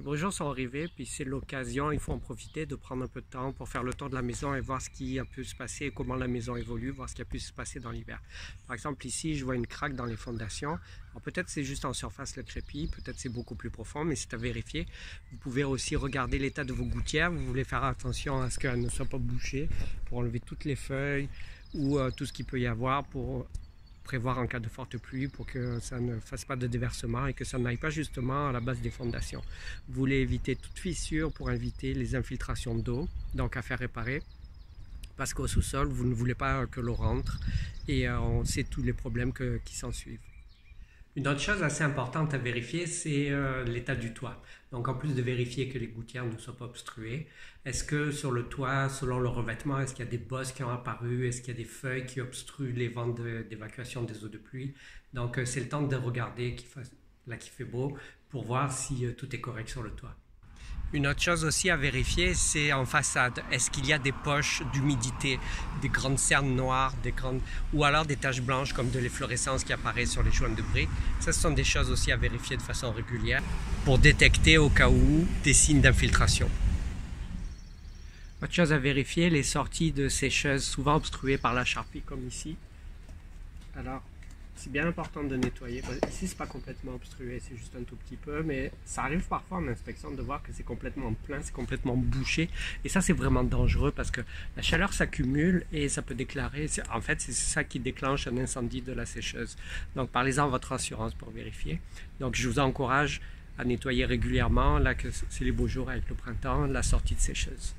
Les beaux jours sont arrivés, puis c'est l'occasion, il faut en profiter de prendre un peu de temps pour faire le tour de la maison et voir ce qui a pu se passer, comment la maison évolue, voir ce qui a pu se passer dans l'hiver. Par exemple, ici, je vois une craque dans les fondations. Alors peut-être c'est juste en surface le crépi, peut-être c'est beaucoup plus profond, mais c'est à vérifier. Vous pouvez aussi regarder l'état de vos gouttières. Vous voulez faire attention à ce qu'elles ne soient pas bouchées pour enlever toutes les feuilles ou tout ce qu'il peut y avoir pour prévoir en cas de forte pluie pour que ça ne fasse pas de déversement et que ça n'aille pas justement à la base des fondations. Vous voulez éviter toute fissure pour éviter les infiltrations d'eau, donc à faire réparer. Parce qu'au sous-sol, vous ne voulez pas que l'eau rentre et on sait tous les problèmes qui s'en suivent. Une autre chose assez importante à vérifier, c'est l'état du toit. Donc en plus de vérifier que les gouttières ne soient pas obstruées, est-ce que sur le toit, selon le revêtement, est-ce qu'il y a des bosses qui ont apparu, est-ce qu'il y a des feuilles qui obstruent les ventes d'évacuation des eaux de pluie? Donc c'est le temps de regarder là qu'il fait beau pour voir si tout est correct sur le toit. Une autre chose aussi à vérifier, c'est en façade. Est-ce qu'il y a des poches d'humidité, des grandes cernes noires, ou alors des taches blanches comme de l'efflorescence qui apparaît sur les joints de briques? Ça, ce sont des choses aussi à vérifier de façon régulière pour détecter au cas où des signes d'infiltration. Autre chose à vérifier, les sorties de sécheuses souvent obstruées par la charpie comme ici. Alors, c'est bien important de nettoyer. Ici, c'est pas complètement obstrué, c'est juste un tout petit peu, mais ça arrive parfois en inspection de voir que c'est complètement plein, c'est complètement bouché. Et ça, c'est vraiment dangereux parce que la chaleur s'accumule et ça peut déclarer. En fait, c'est ça qui déclenche un incendie de la sécheuse. Donc, parlez-en à votre assurance pour vérifier. Donc, je vous encourage à nettoyer régulièrement, là que c'est les beaux jours avec le printemps, la sortie de sécheuse.